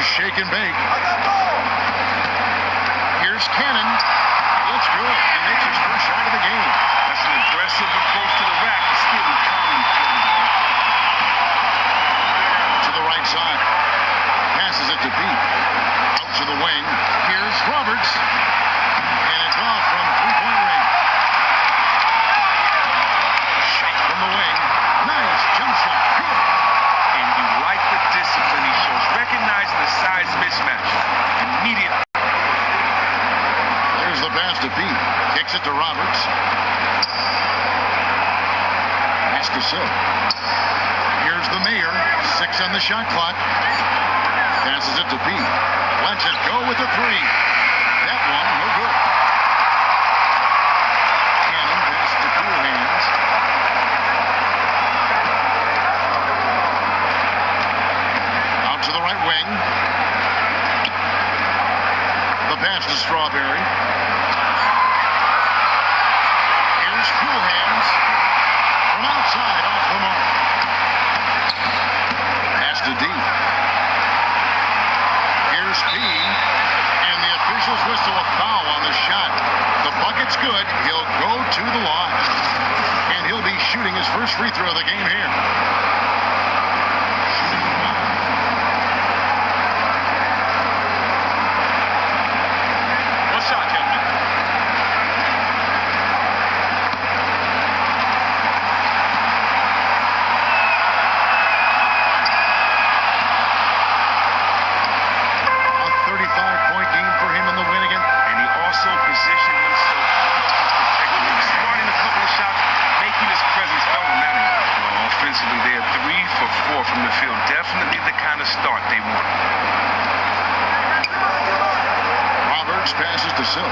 shake and bake. Here's Cannon. It's good. He makes his first shot of the game. That's an aggressive approach to the rack, but still calmly. To the right side. Passes it to Pete. Out to the wing. Here's Roberts. And it's off from three-point range. Shot from the wing. Nice jump shot. Good. And you like the discipline he shows. Recognizing the size mismatch. Immediate. There's the pass to Pete. Kicks it to Roberts. Pass to Silk. Here's the Mayor. 6 on the shot clock. Passes it to Pete. Lets it go with the 3. That one, no good. Cannon passes to Cool Hands. Out to the right wing. The pass to Strawberry. Here's Cool Hands. From outside, off the mark. Pass to D. Here's P. And the officials whistle a foul on the shot. The bucket's good. He'll go to the line. And he'll be shooting his first free throw of the game here. One shot, gentlemen. Positioned himself effectively, starting a couple of shots, making his presence felt on that end. Well, offensively, they are 3 for 4 from the field. Definitely the kind of start they want. Roberts passes to Silk.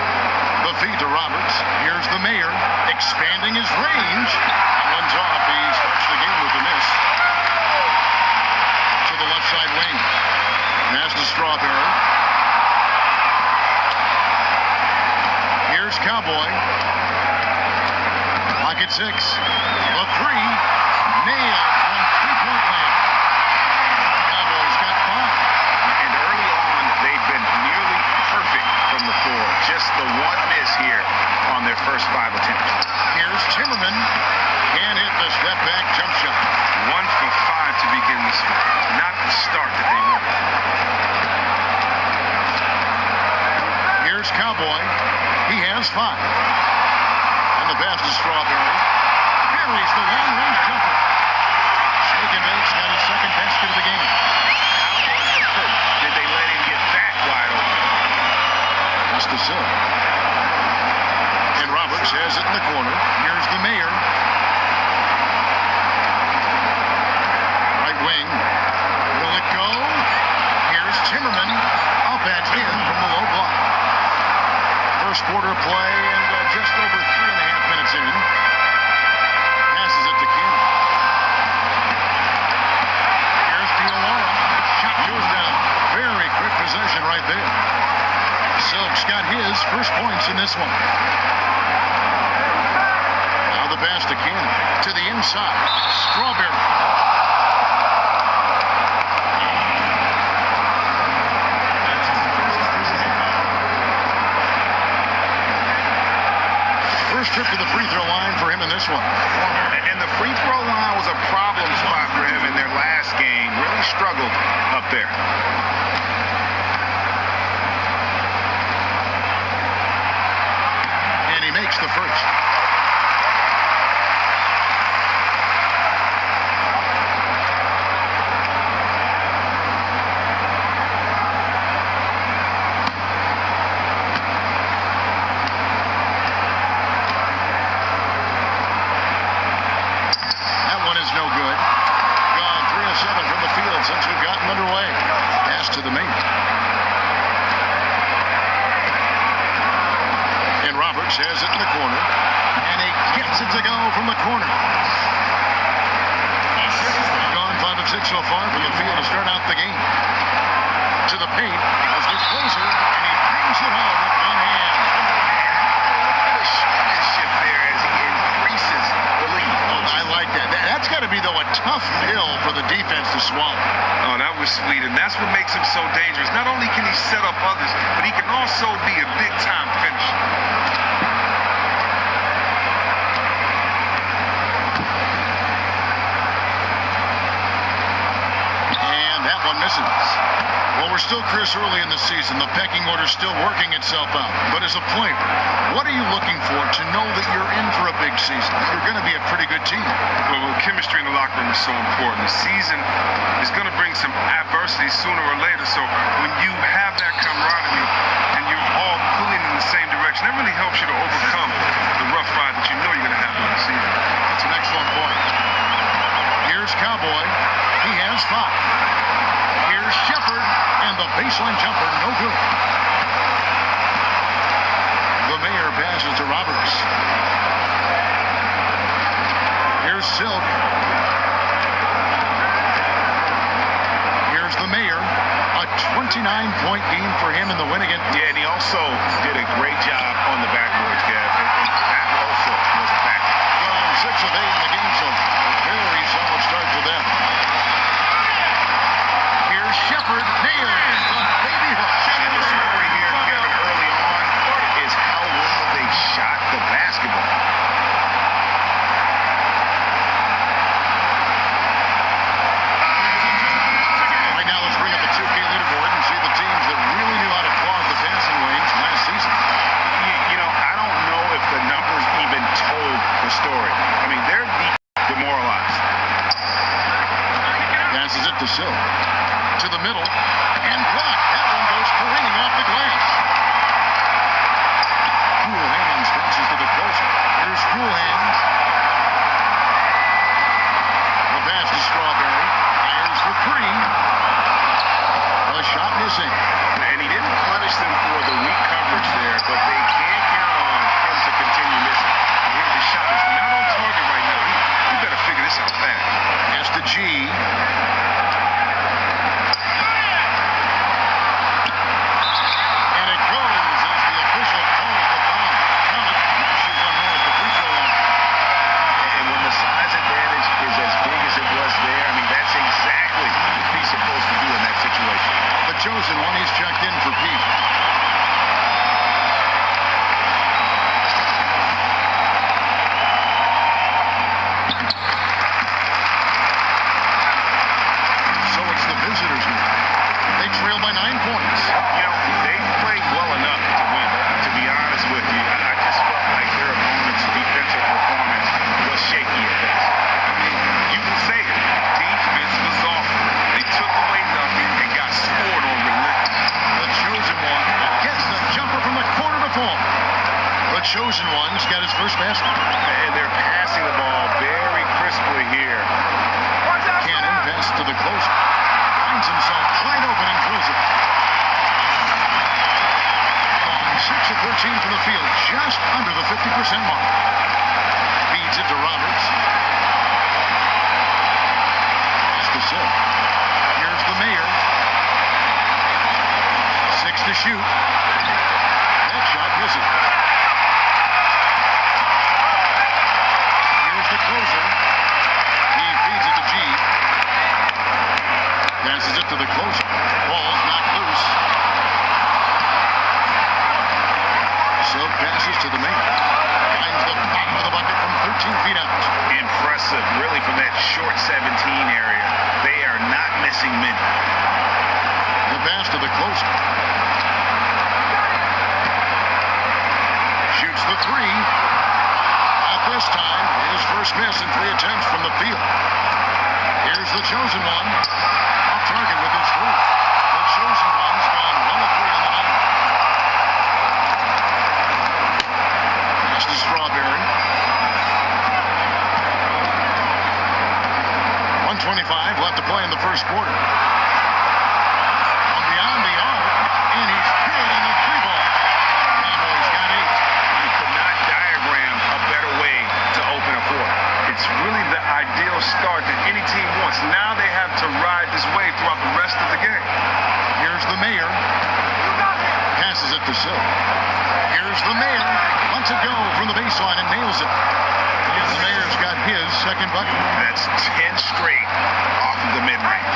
The feed to Roberts. Here's the Mayor, expanding his range. Runs off. He starts the game with a miss. To the left side wing. Pass to Strawberry. Here's Cowboy. Pocket 6. The 3. Nailed from three-point land. Cowboys got 5. And early on, they've been nearly perfect from the floor. Just the one miss here on their first 5 attempts. Here's Timmerman. Can't hit the step-back jump shot. 1 for 5 to begin this one. Not the start that they wanted. Here's Cowboy. He has 5. And the pass to Strawberry. Buries the long-range jumper. Shake and bake's got his second basket of the game. Did they let him get that wide open? Pass to Silk. And Roberts has it in the corner. Here's the Mayor. Right wing. Will it go? Here's Timmerman. Up and in from the low block. First quarter play and just over 3.5 minutes in. Passes it to Cannon. Here's Diawara. Shot goes down. Very quick possession right there. Silk's got his first points in this one. Now the pass to Cannon. To the inside. Strawberry. First trip to the free throw line for him in this one. And the free throw line was a problem spot for him in their last game. Really struggled up there. And he makes the first. No good. Gone 3 of 7 from the field since we've gotten underway. Pass to the Mayor. And Roberts has it in the corner. And he gets it to go from the corner. Gone 5 of 6 so far from the field to start out the game. To the paint as the closer, and he brings it home with one hand. Look at the showmanship there as he increases the lead. Oh, I like that. That's got to be, though, a tough pill for the defense to swallow. Oh, that was sweet, and that's what makes him so dangerous. Not only can he set up others, but he can also be a big-time finisher. And that one misses. Well, we're still, Chris, early in the season. The pecking order's still working itself out. But as a player, what are you looking for to know that you're in for a big season? You're going to be a pretty good team. Well, chemistry in the locker room is so important. The season is going to bring some adversity sooner or later. So when you have that camaraderie and you're all pulling in the same direction, that really helps you to overcome the rough ride that you know you're going to have during the season. That's an excellent point. Here's Cowboy. He has 5. Here's Shepard, and the baseline jumper, no good. The Mayor passes to Roberts. Here's Silk. Here's the Mayor. A 29-point game for him in the win again. Yeah, and he also did a great job on the backboards, Gav. And that also was a factor. Gone 6 of 8 in the game, so a very solid start for them. Here's Shepard, nailed the baby hook. And the story here, Kevin, early on is how well they shot the basketball. Right now, let's bring up the 2K leaderboard and see the teams that really knew how to clog the passing lanes last season. You know, I don't know if the numbers even told the story. I mean, they're demoralized. Passes it to Silk. To the middle, and blocked. That one goes careening off the glass. Cool Hands passes to the closer. Here's Cool Hands. The pass to Strawberry. Fires for 3. The shot missing. And he didn't punish them for the weak coverage there, but they can't count on him to continue missing. His shot is not on target right now. We better figure this out fast. Pass to G. Chosen one, he's checked in for Pete. So it's the visitors now. They trail by 9 points. You know, they played well enough to win. To be honest with you, I just felt like their opponent's defensive performance was shaky at best. I mean, you can say it. Defense was off. They took away nothing and got scored on relentless. The chosen one gets the jumper from the corner to fall. The chosen one's got his first basket. And they're passing the ball very crisply here. Cannon passes to the closer. Finds himself wide open and drills it. On 6 of 13 from the field, just under the 50% mark. Feeds it to Roberts. Pass to Silk. Here's the Mayor. 6 to shoot. That shot misses. Here's the closer. He feeds it to G. Passes it to the closer. Ball's knocked loose. Silk passes to the Mayor. Finds the bottom of the bucket from 13 feet out. Impressive, really, from that short 17 area. They are not missing many. The pass to the closer. Shoots the 3. At this time, his first miss in 3 attempts from the field. Here's the chosen one. Off target with his 3. The chosen one's gone 1 of 3 on the night. Pass to Strawberry. 1:25 left to play in the first quarter. Beyond the arc, and he's good on the 3-ball. Cowboys got 8. You could not diagram a better way to open a quarter. It's really the ideal start that any team wants. Now they have to ride this wave throughout the rest of the game. Here's the Mayor. Passes it to Silk. Here's the Mayor. Lets it go from the baseline and nails it. The Mayor's got his second bucket. That's 10 straight off of the mid-range.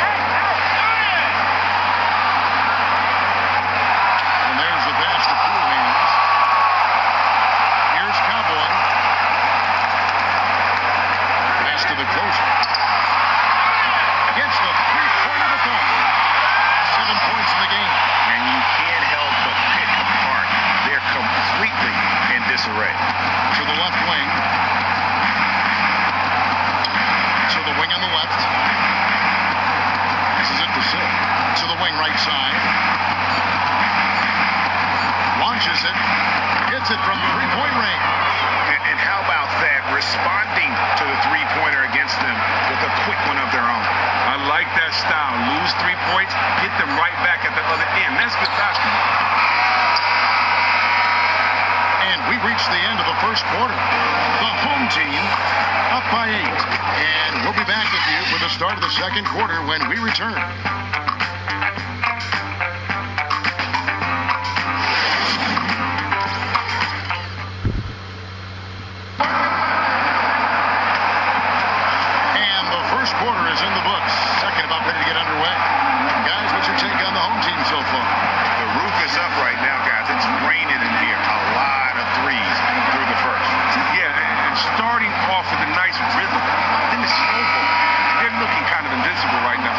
him right back at the other end. That's good basketball. And we reached the end of the first quarter. The home team up by 8. And we'll be back with you for the start of the second quarter when we return. And the first quarter is in the books. Second about ready to get underway. Guys, what's your take on the home team so far? The roof is up right now, guys. It's raining in here. A lot of threes through the first. Yeah, and starting off with a nice rhythm. Then the snowball. They're looking kind of invincible right now.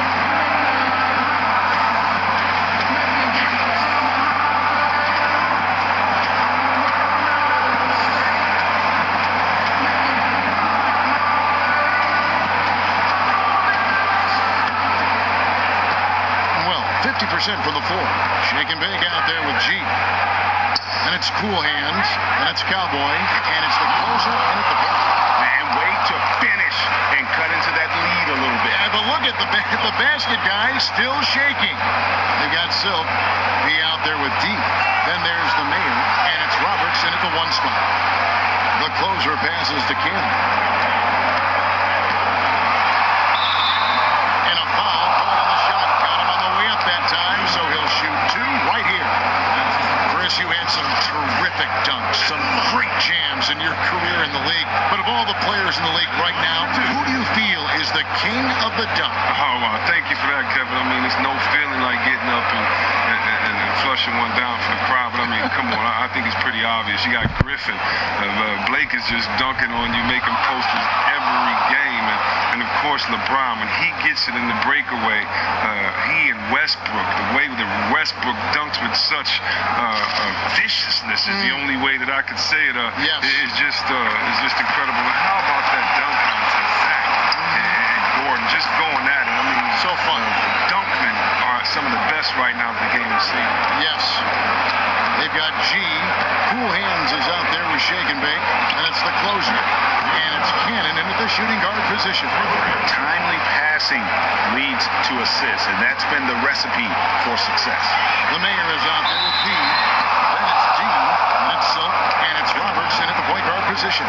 Well, 50% from the floor. Shake and bake out there with G. And it's Cool Hands, and it's Cowboy, and it's the closer, and it's the ball. Man, way to finish and cut into that lead a little bit. Yeah, but look at the basket guy still shaking. They got Silk, he out there with D. Then there's the Mayor, and it's Robertson at the 1 spot. The closer passes to Cannon. And a foul called on the shot. Got him on the way up that time, so he'll shoot 2 right here. Chris, you had some terrific dunks, some great jams in your career in the league. But of all the players in the league right now, who do you feel is the king of the dunk? Oh, thank you for that, Kevin. I mean, it's no feeling like getting up and flushing one down for the crowd. But, I mean, come on. I think it's pretty obvious. You got Griffin. Blake is just dunking on you, making posters every game. And of course, LeBron, when he gets it in the breakaway, he and Westbrook, the way that Westbrook dunks with such viciousness is the only way that I could say it. Yes. It's just incredible. And how about that dunk contest, Zach and Gordon, just going at it? I mean, So fun. Dunkmen are some of the best right now that the game has seen. Yes. They've got G. Cool Hands is out there with Shake and Bake, and it's the closer. And it's Cannon into the shooting guard position. Timely passing leads to assists, and that's been the recipe for success. The Mayor is out there with D. Then it's D. And it's Silk. And it's Robertson at the point guard position.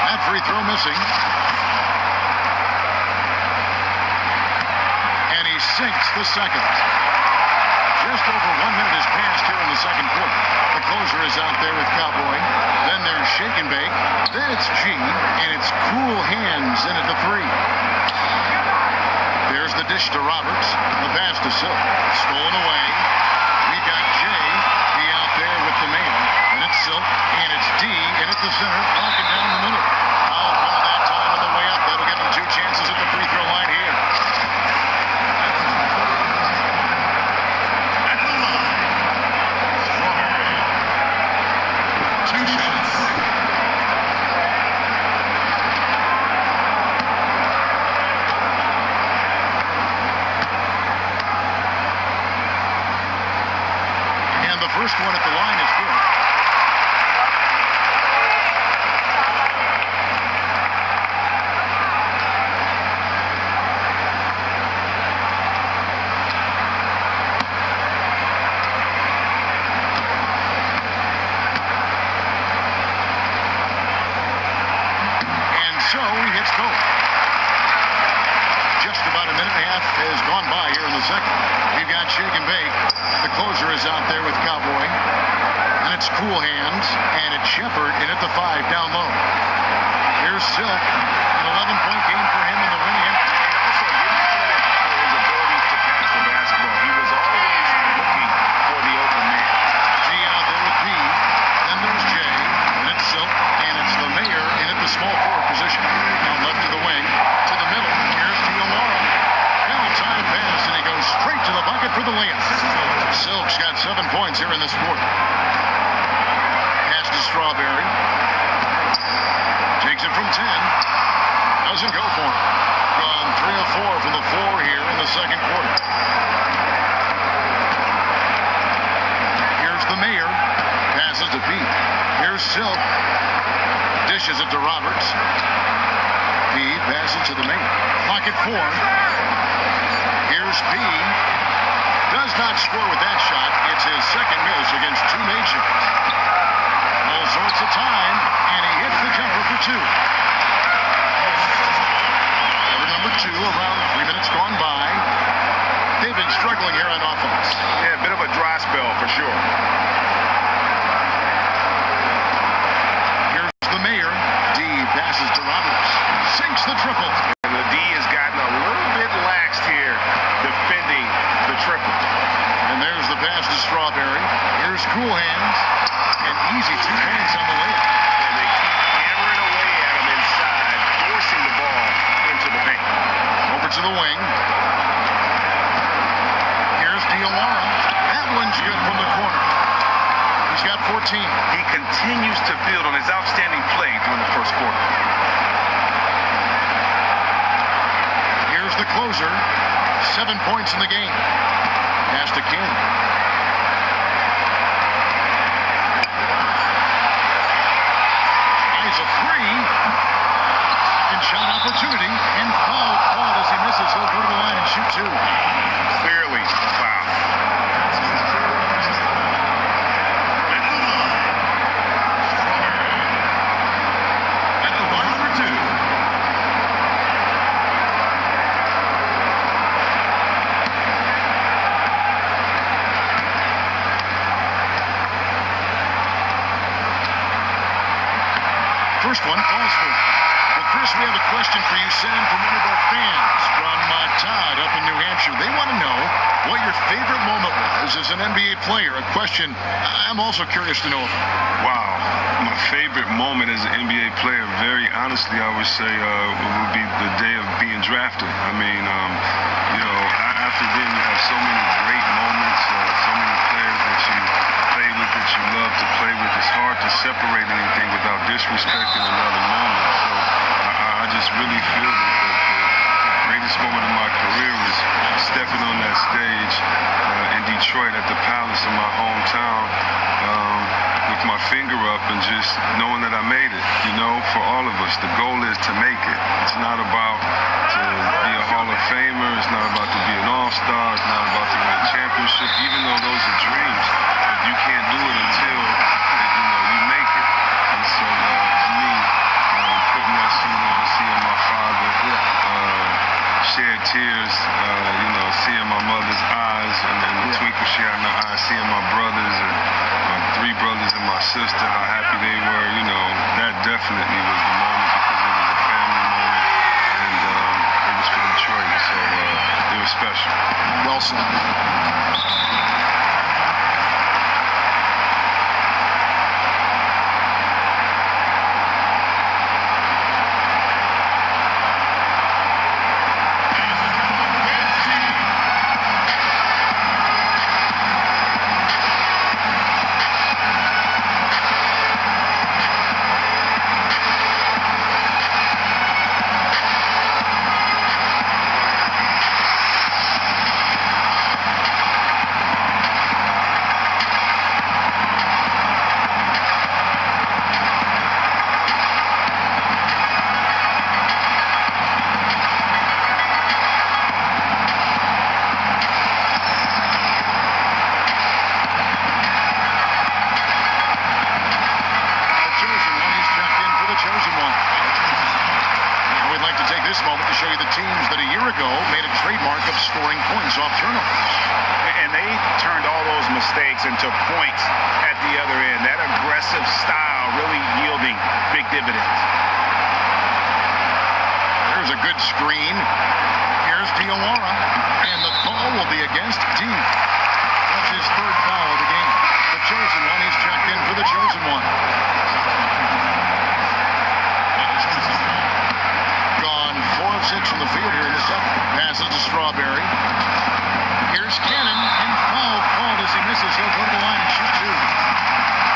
That free throw missing. And he sinks the second. Just over 1 minute has passed here in the second quarter. The closer is out there with Cowboy. Then there's Shake and Bake. Then it's G. And it's Cool Hands in at the 3. There's the dish to Roberts. The pass to Silk. Stolen away. We got Jay. He out there with the man. And it's Silk. And it's D. And at the center. Locking down the middle. Foul call that time on the way up. That'll give him 2 chances at the free throw line here. And the first one at the line is good. And so he hits both. Just about a minute and a half has gone by here in the second. We've got Shake and Bake. The closer is out there with Cowboy. And it's Cool Hands. And it's Shepard in at the 5 down low. Here's Silk. An 11-point game for him in the winning. And also give him credit for his abilities to pass the basketball. He was always looking for the open man. G out there with B. Then there's J. And it's Silk. And it's the Mayor in at the small forward position. Now left to the wing. To the middle. Here's Diawara. Now time pass. And he goes straight to the bucket for the layup. Silk's got 7 points here in this quarter. Pass to Strawberry. Takes it from 10. Doesn't go for it. Gone 3 of 4 from the floor here in the more. Here's P. Does not score with that shot. It's his second miss against two nations. All sorts of time, and he hits the jumper for two. Over number two, around 3 minutes gone by. They've been struggling here on offense. Yeah, a bit of a dry spell for sure. Here's the mayor. D passes to Roberts. Sinks the triple. And the D has gotten a little bit laxed here defending the triple. And there's the pass to Strawberry. Here's Cool Hands. And easy 2 points on the layup. And they keep hammering away at him inside, forcing the ball into the paint. Over to the wing. Here's Diawara. That one's good from the corner. He's got 14. He continues to build on his outstanding play during the first quarter. Here's the closer. 7 points in the game. Pass to King. Tries a three. Second shot opportunity. And foul called as he misses. He'll go to the line and shoot two. Clearly a foul. And the line for two. First one falls for it. Well, Chris, we have a question for you, Sam, from one of our fans from Todd up in New Hampshire. They want to know what your favorite moment was as an NBA player. A question I'm also curious to know about. Wow. My favorite moment as an NBA player, very honestly, I would say would be the day of being drafted. I mean, after then you have so many great moments, so many players that you play with, that you love to play with. It's hard to separate anything without disrespecting another moment. So I just really feel that the greatest moment of my career was stepping on that stage in Detroit at the Palace in my hometown with my finger up and just knowing that I made it. For all of us, the goal is to make it. It's not about to be a Hall of Famer. It's not about to be an All-Star. It's not about to win a championship, even though those are dreams. But you can't do it until you make it. And so for me, putting that suit on, seeing my father shed tears, seeing my mother's eyes and the twinkle she had in her eyes, seeing my brothers and my 3 brothers and my sister, how happy they were, that definitely was the moment because it was a family moment and it was for Detroit, so it was special. Well said. Into points at the other end. That aggressive style really yielding big dividends. There's a good screen. Here's Diawara, and the call will be against D. That's his 3rd foul of the game. The chosen one, he's checked in for the chosen one. Gone 4 of 6 from the field here in the second. Passes to Strawberry. Here's Cannon, and foul called as he misses. He'll go to the line and shoot two.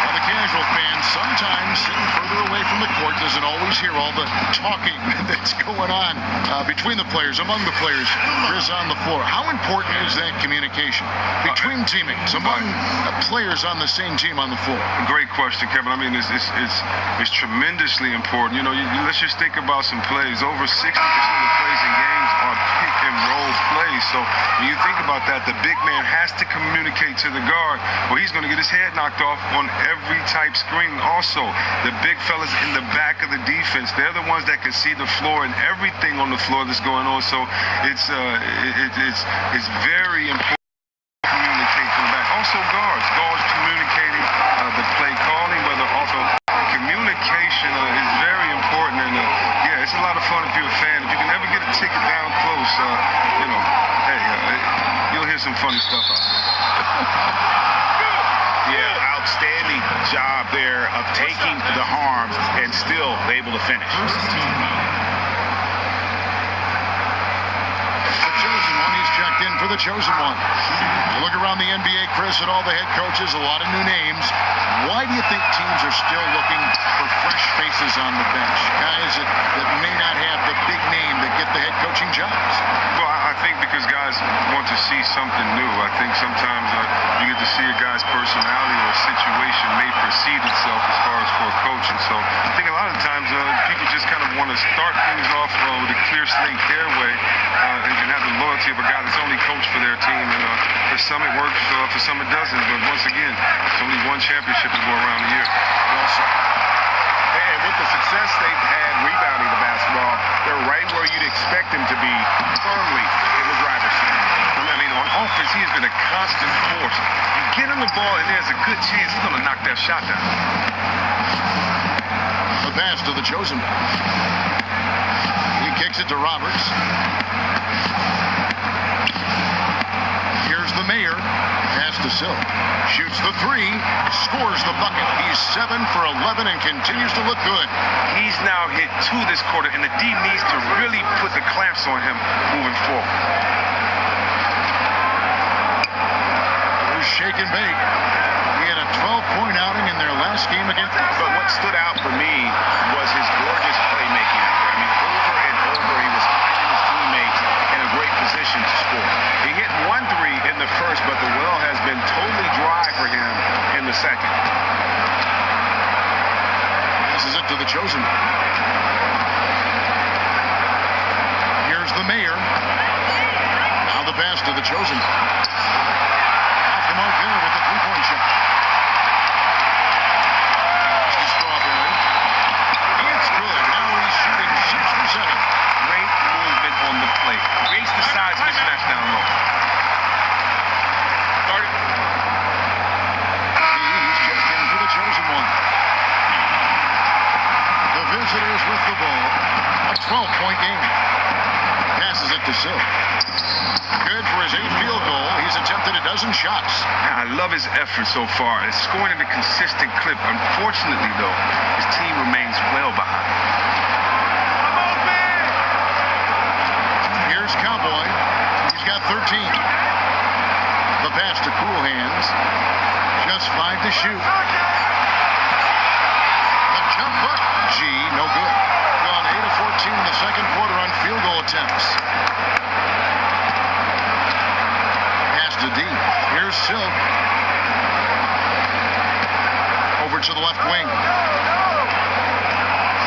Now the casual fan, sometimes sitting further away from the court, doesn't always hear all the talking that's going on between the players, among the players, Chris, on the floor. How important is that communication between teammates, among players on the same team on the floor? Great question, Kevin. I mean, it's tremendously important. Let's just think about some plays. Over 60% of the plays in games are pick and roll plays. So when you think about that, the big man has to communicate to the guard, or he's going to get his head knocked off on every type screen. Also, the big fellas in the back of the defense, they're the ones that can see the floor and everything on the floor that's going on. So it's very important to communicate to the back. Also, guards communicating the play calling, whether also communication is very important. And yeah, it's a lot of fun if you're a fan. If you can ever get a ticket down close, hey, you'll hear some funny stuff out there. Yeah, outstanding job there of taking the harms and still able to finish. Checked in for the chosen one. You look around the NBA, Chris, at all the head coaches, a lot of new names. Why do you think teams are still looking for fresh faces on the bench? Guys that may not have the big name that get the head coaching jobs? Well, I think because guys want to see something new. I think sometimes you get to see a guy's personality or a situation may precede itself as far as for a coach. And so I think a lot of times people just kind of want to start things off with a clear slate their way and have the loyalty of a guy that's only coached for their team. And for some it works, for some it doesn't. But once again, it's only one championship to go around a year. And with the success they've had rebounding the basketball, they're right where you'd expect them to be, firmly in the driver's seat. I mean, on offense, he has been a constant force. You get him the ball, and there's a good chance he's going to knock that shot down. The pass to the chosen. He kicks it to Roberts. Here's the mayor. Pass to Silk. Shoots the three. Scores the bucket. He's 7 for 11 and continues to look good. He's now hit 2 this quarter, and the D needs to really put the clamps on him moving forward. Here's Shake and Bake. He had a 12-point outing in their last game against them. But what stood out for me was his gorgeous playmaking out there. I mean, over and over, he was finding his teammates in a great position to score. He hit 1 3 in the first, but the well has been totally dry for him in the second. This is it to the chosen. Here's the mayor. Now the pass to the chosen. Off the mark there with the three-point shot. It's the Strawberry. It's good. Now he's shooting 6 for 7. Great movement on the play. Race the size mismatch down low. He's checked in for the chosen one. The visitors with the ball. A 12-point game. Passes it to Silk. Good for his 8th field goal. He's attempted a dozen shots. I love his effort so far. It's scoring at a consistent clip. Unfortunately, though, his team remains well behind. Here's Cowboy. He's got 13. The pass to Cool Hands. Just 5 to shoot. The jump hook. No good. Gone 8 of 14 in the second quarter on field goal attempts. Pass to D. Here's Silk. Over to the left wing.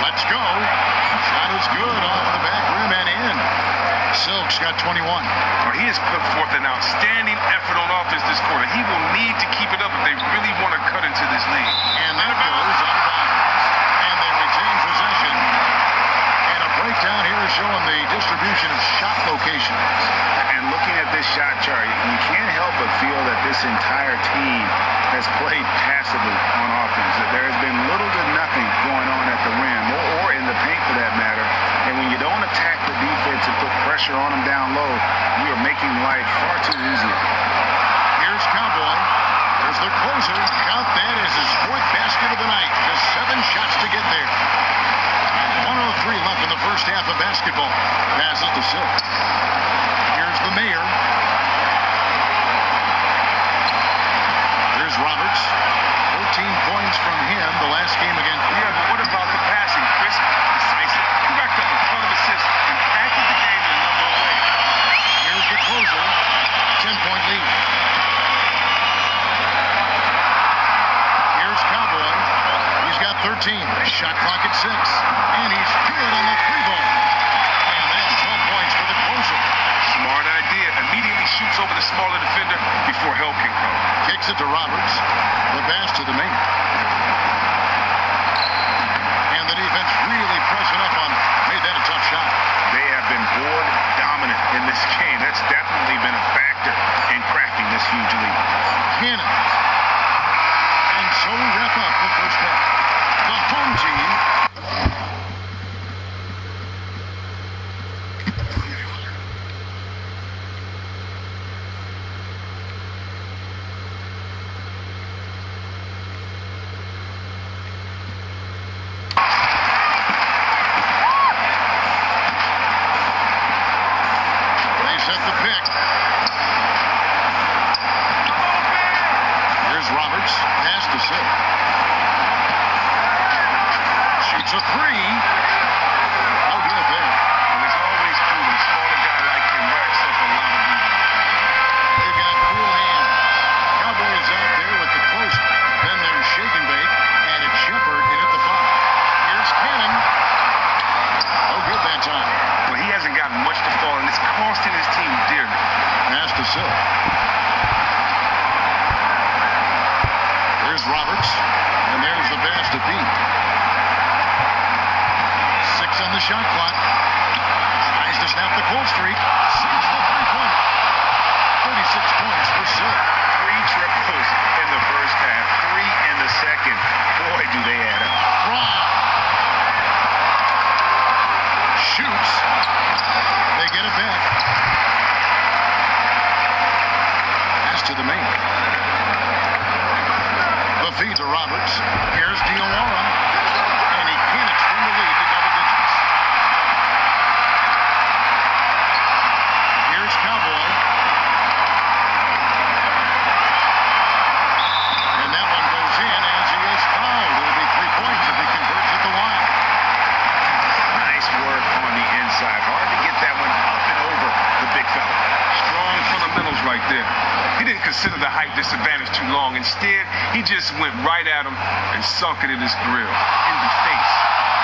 Let's go. Shot is good off the back rim and in. Silk's got 21. Well, he has put forth an outstanding effort on offense this quarter. He will need to keep it up if they really want to cut into this lead. And that goes out of bounds. And they retain possession. And a breakdown here showing the distribution of shot locations. And looking at this shot chart, you can't help but feel that this entire team has played passively on offense. That there has been little to nothing going on at the rim or in the paint for that matter. And when you don't attack the defense and put pressure on them down low, you are making life far too easy. Here's Cowboy. There's their closer. Count that as his 4th basket of the night. Just 7 shots to get there. 1:03 left in the first half of basketball. Passes to Silk. Here's the mayor. Here's Roberts. 14 points from him the last game against. Yeah, but what about the passing, Chris? Decisive. He racked up a ton of assists and acted the game in a number of ways. Here's the closer. 10-point lead. Here's Cowboy. He's got 13. Shot clock at 6. And he's good on the 3-ball. And that's 12 points for the closer. for help can come. Kicks it to Roberts. The pass to the main. And the defense really pressing up on. Made that a tough shot. They have been board dominant in this game. That's definitely been a factor in cracking this huge lead. Cannon. And so we wrap up the first half. The home team. Shoots a three. Oh, good there. And it's always cool. A smaller guy like him racks up a lot of rebounds. They got cool hands. Cowboys out there with the close. Then there's Shake and Bake. And it's Shepard in at the 5. Here's Cannon. Oh, good that time. Well, he hasn't gotten much to fall, and it's costing his team dearly. Pass to Silk. There's Roberts. And there's the pass to Pete. 6 on the shot clock. Tries to snap the cold streak. Sees the three-pointer. 36 points for Silk. 3 triples in the first half, 3 in the second. Boy, do they add up. Braun shoots. They get it back. Pass to the main. The feed to Roberts. Here's Diawara. And he can't extend the lead to double digits. Here's Cowboy. And that one goes in as he is fouled. It'll be 3 points if he converts at the line. Nice work on the inside. Hard to get that one up and over the big fella. Strong fundamentals right there. He didn't consider the height disadvantage too long. Instead, he just went right at him and sunk it in his grill. In the face.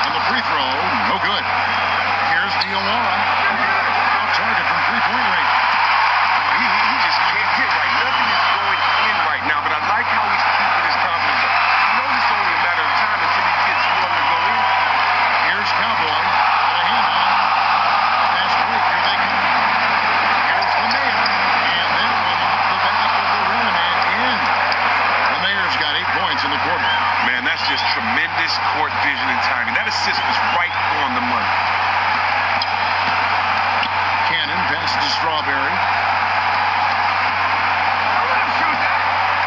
And the free throw, no good. Here's Diawara. Off target from three-point range. He just can't hit right. Nothing is going in right now, but I like how he's keeping his confidence up. He knows it's only a matter of time until he gets one to go in. Here's Cowboy. Got a hand on. Fast break. Here they come. Here's the Mayor. And that one off the back of the rim and in. The Mayor's got 8 points in the quarter. Man, that's just tremendous court vision and timing. That assist was right on the money. Cannon passes to Strawberry.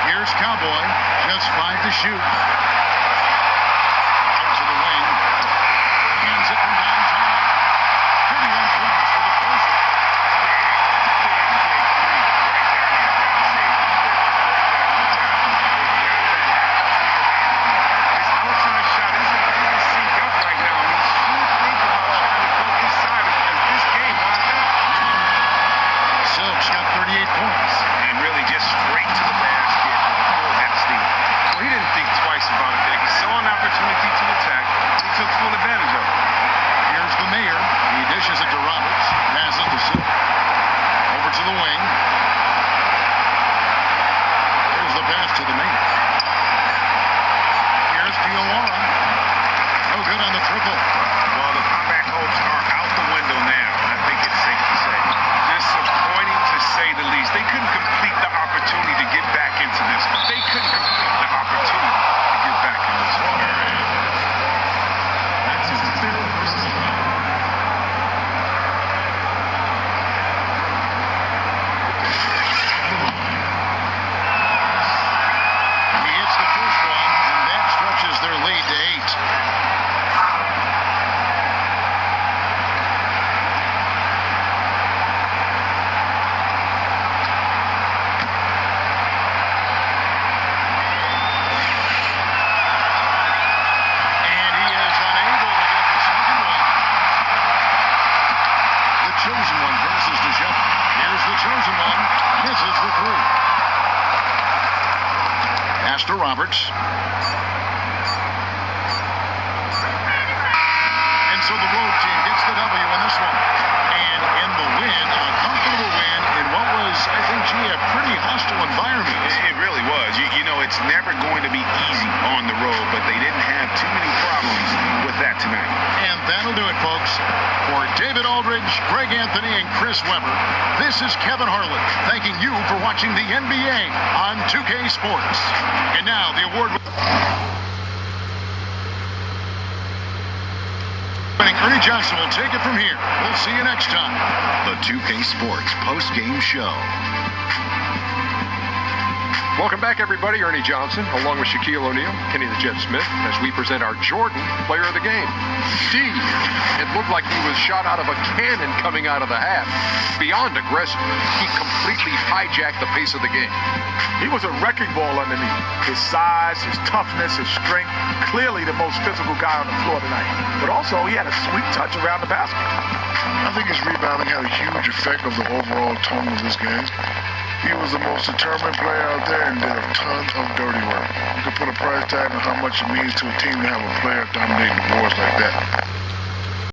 Here's Cowboy. Just 5 to shoot. Out to the wing. Hands it from downtown. 31 points for the closer. His outside shot isn't really synced up right now. I mean, he's still thinking about trying to go inside as this game winds down. Silk's got 38 points. And really just straight to the basket with a full head steal. Well, he didn't think twice about it there. He saw an opportunity to attack. He took full advantage of it. Here's the Mayor. He dishes it to Roberts. Passes to Silk. Over to the wing. There's the pass to the main. Here's Diawara. No good on the triple. Well, the comeback hopes are out the window now. I think it's safe to say. Disappointing to say the least. They couldn't complete the opportunity to get back into this one. They couldn't complete the opportunity to get back in this one. He hits the first one, and that stretches their lead to 8. And he is unable to get the second one. The chosen one passes to Shepard. Here's the chosen one. Misses the 3. Pass to Roberts. And so the road team gets the W in this one. And in the win, a comfortable win in what was, I think, a pretty hostile environment. Greg Anthony and Chris Webber, this is Kevin Harlan thanking you for watching the NBA on 2K Sports. And now the award winning Ernie Johnson will take it from here. We'll see you next time. The 2K Sports post-game show. Welcome back, everybody. Ernie Johnson, along with Shaquille O'Neal, Kenny the Jet Smith, as we present our Jordan Player of the Game. D. It looked like he was shot out of a cannon coming out of the half. Beyond aggressive, he completely hijacked the pace of the game. He was a wrecking ball underneath. His size, his toughness, his strength. Clearly the most physical guy on the floor tonight. But also, he had a sweet touch around the basket. I think his rebounding had a huge effect on the overall tone of this game. He was the most determined player out there and did a ton of dirty work. You can put a price tag on how much it means to a team to have a player dominating the boards like that.